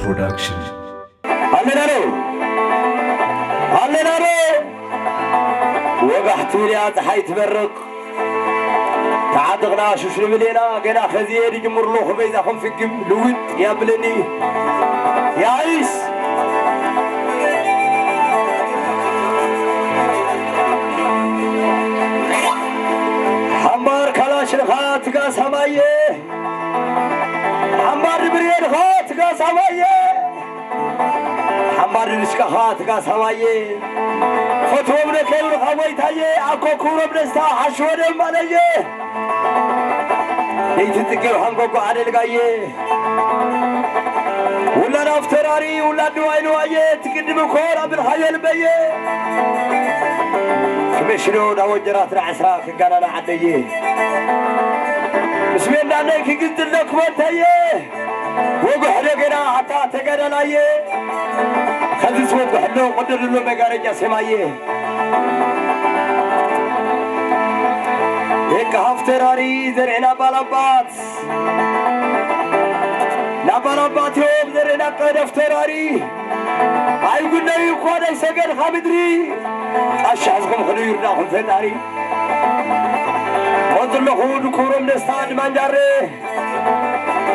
production. هللارو وقحت لي حي تبرق تعادقنا شو شنو ملينا قنا خزير يجمر له خبيزهم في الجم لود يا بلني يا عيس حمار كلاش الخات قاس همايه حمار بريد خات قاس همايه حمار الاشكاخات قاس همايه فتوى من كيلو خويتايه اكو كورم نستا حشودم عليه يتتكيو هنقوقو على القايه ولا نفتراري ولا نوايه تقدم كورة بالخيال بيه كمشنون اوجرات العسراك قالنا عديه بسمين دانيك قلت لك وانتيه وقح لقنا حتى تقالنا ايه خذ سوق حلو قدر له مقارجة سمايه هيك هفتراري زرعنا بالابات نابالابات يوم زرعنا قد افتراري هاي قلنا يقوان يسقل خامدري أشعزكم خلو يرناهم فناري وانتر لخون كورم نستان منجاري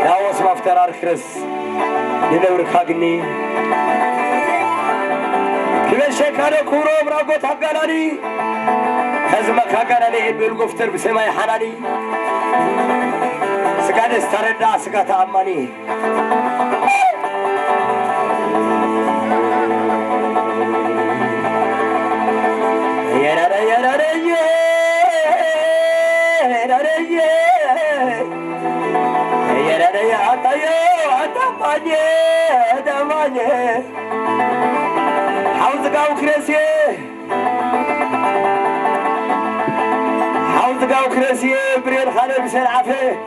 لا واسم افترار كرس ينور خاقني كيف شكانا كورم راقو تحقاناني خزمك خاقاناني بالقفتر بسماي حناني سكان استردا سكات أماني حوض كرسي بريد خالد بسر عفه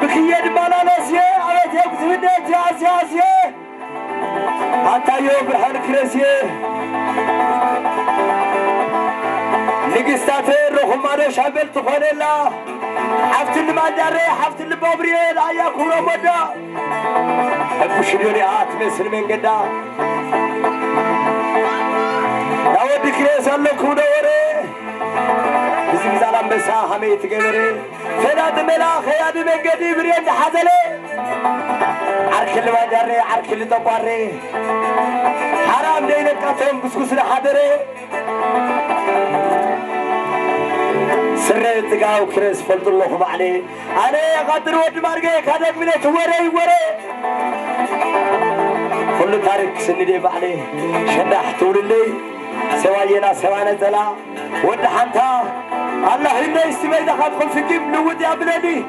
بكيد مالانسي عوات يكتبني جاسياسي حتى يوم برحل كرسي نقستاتي روح مالو شابل تخون الله حفت اللي ما جاري حفت اللي بابريد عيا كورا مدى البشريوني مثل من قدا يا ودي كريس اللوكو دوري بزي مزالان بسا حميت قبري فناد ملاخ يادي من قدي بريد حزلي عرك اللي ما جاري عرك اللي طباري حرام دينك قطعهم قسقس لحضري سريت تقاو كريس فلت الله معلي أنا قدر ود مارجي كذا منك وري كل تاريخ سندي بعلي شدح طول الليل سواينا سوانا زلا ود حنتا الله إنه يستمع دخل في جيب نود يا بلادي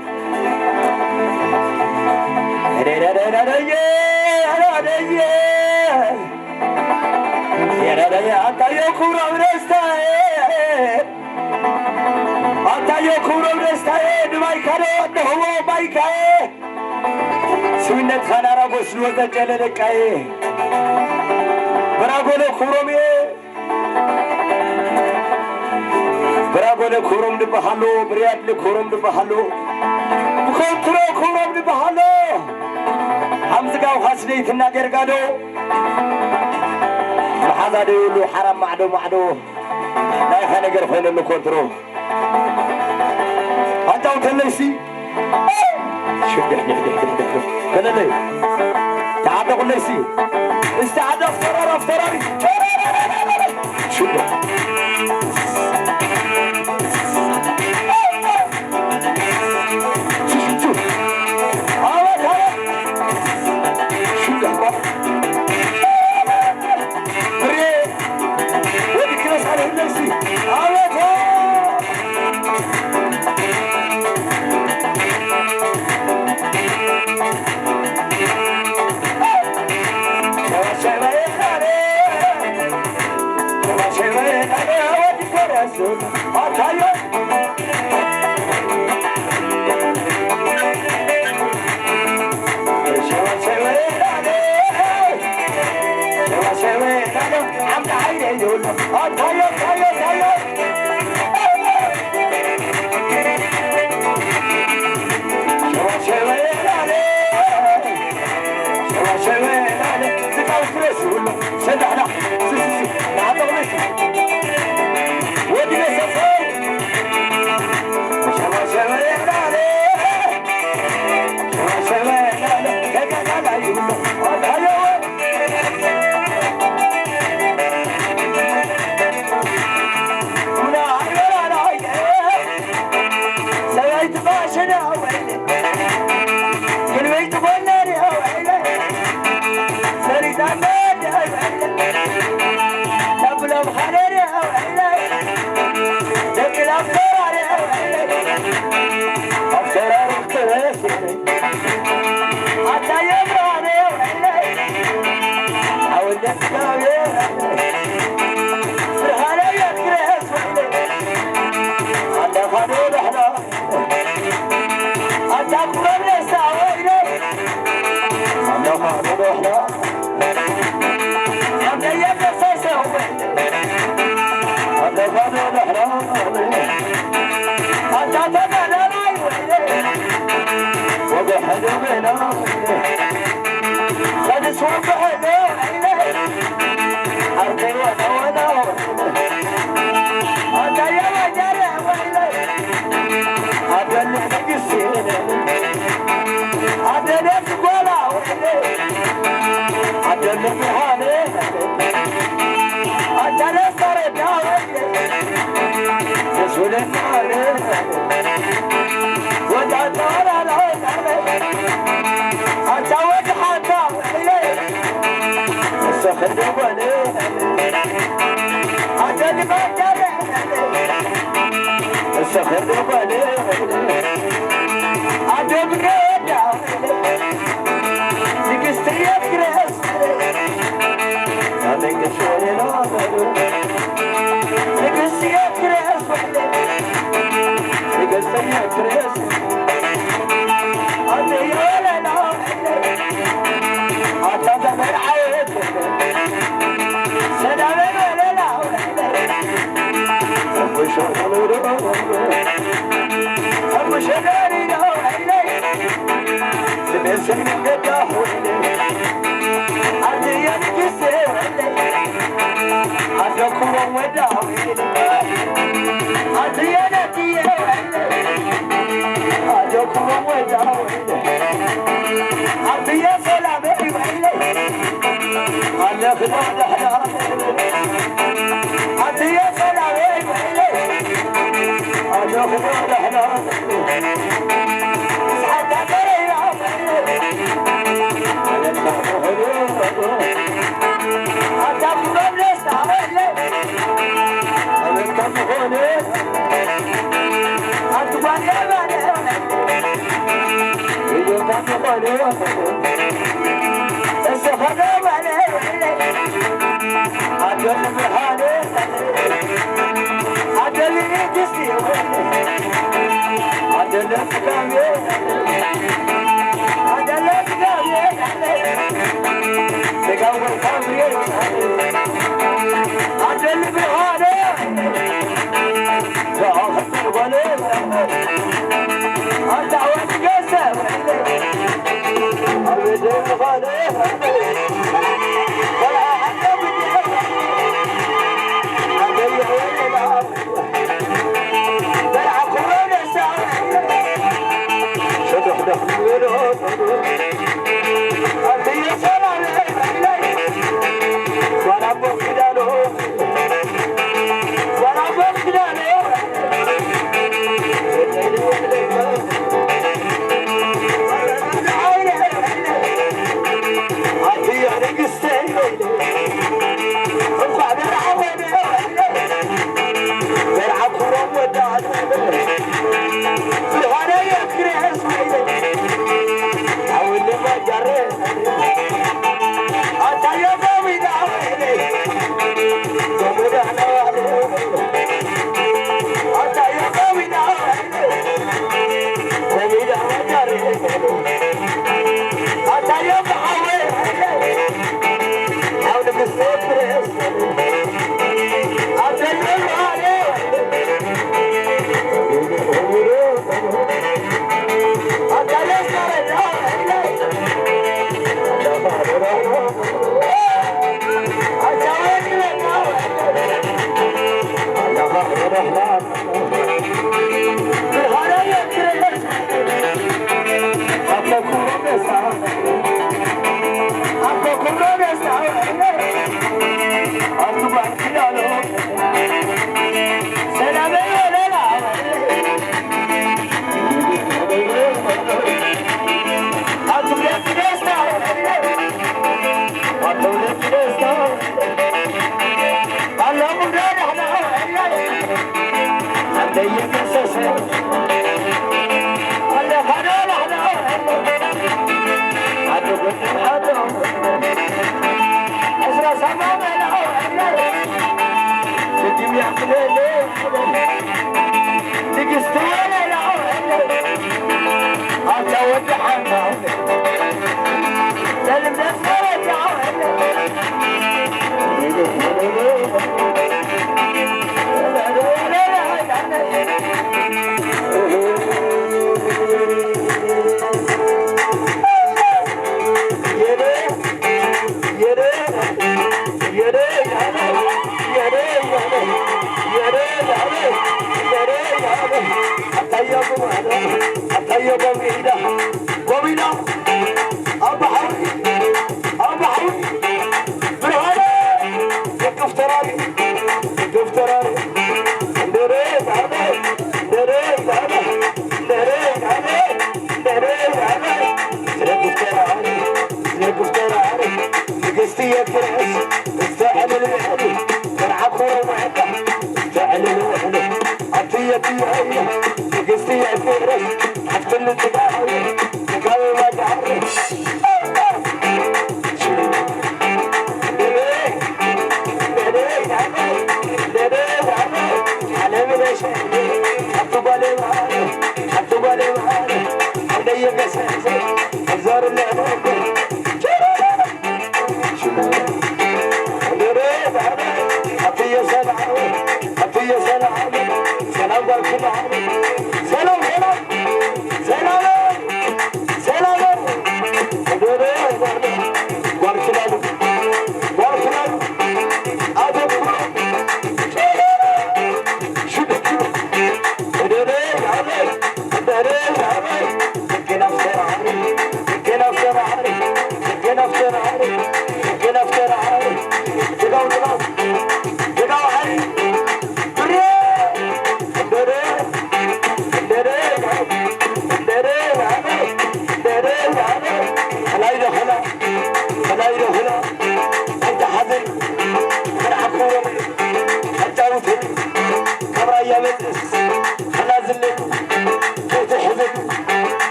يا أنت يكون ورستاي أنت يكون ورستاي ما يكره ده هو ما يكره سوينت خنارا بسلو تجلدك أيه برافو لكرومي برافو لكروم دبحلو بريات لكروم دبحلو بكونترو كروم دبحلو حمزقاو خاسني تناقر قادو الحظا ديولو حرام معدو لا يخنقر خين انو كونترو انت وتليسي شدح كلا لي تعادق ليسي استعاد افتراري شدح بنا ويلي كل بيت بناري ويلي سريد عماد ويلي تبلو بخناري ويلي تبلو بخناري ويلي أبصر أخترسي حتى يبراني ويلي حاول نسكاوي فرحانة يكرس ويلي أنا خانون احنا أنت أكبر لسا ويلي أنا خانون احنا أنا يبرس ويلي أنا خانون احنا أنت تبنى ويلي وبحلو بنا خد سوق حلو ويلي أرضي وانا أنت يا وجر ويلي هذا اللي نقصين هذا اللي تقوله ويلي هذا اللي بحالي هذا اللي صرت يا ويلي رسول النار وجعت على العين أنت وجحت ويلي السخن ويلي هذا اللي بجر السخن ويلي هذا بقيت نقستريت كريس هذا قشوري ناظر نقستريت كريس نقستريت كريس هذا يولا ناظر هذا دمر حياتي سلام ولا لا أبو شغل أبو شغالي لا ويلي سبسن قداه ويلي أرضي ينكسر ويلي هذا كرم ودا ويلي أرضي ينكي ويلي هذا كرم ودا ويلي أرضي يسلام ويلي هذا خدام الأحلام أرضي يسلام ويلي هذا خدام الأحلام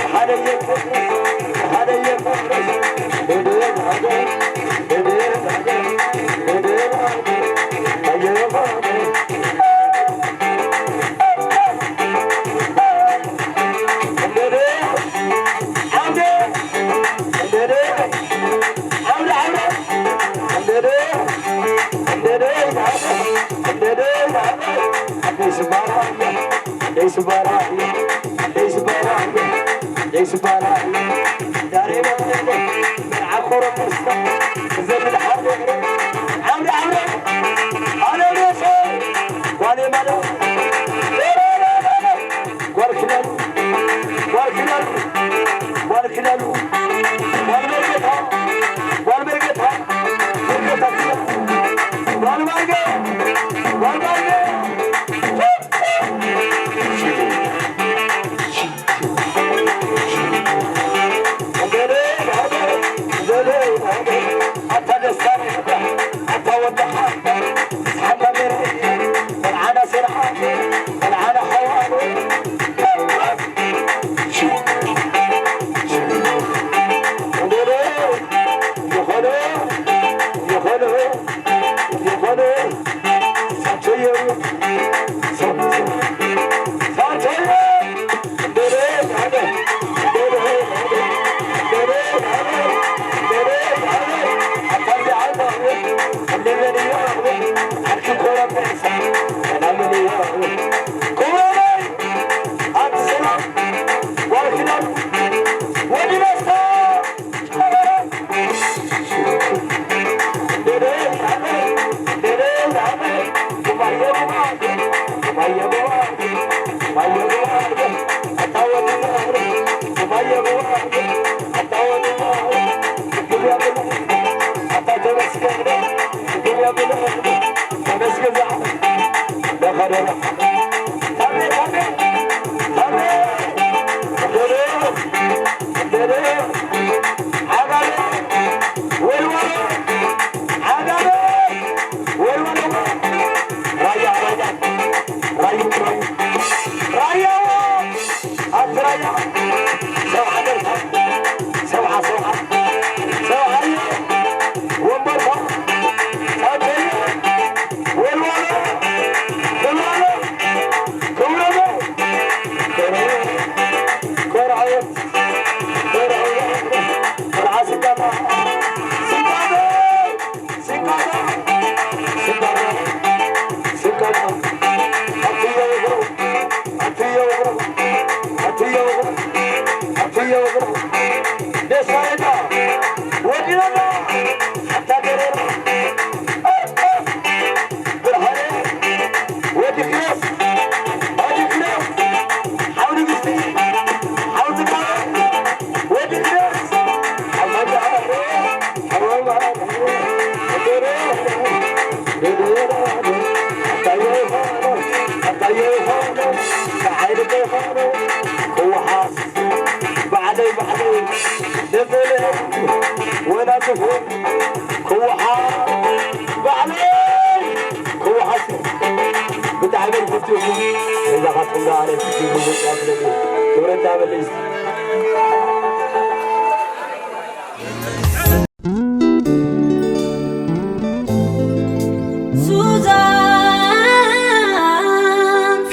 Hadi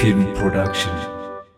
Film Production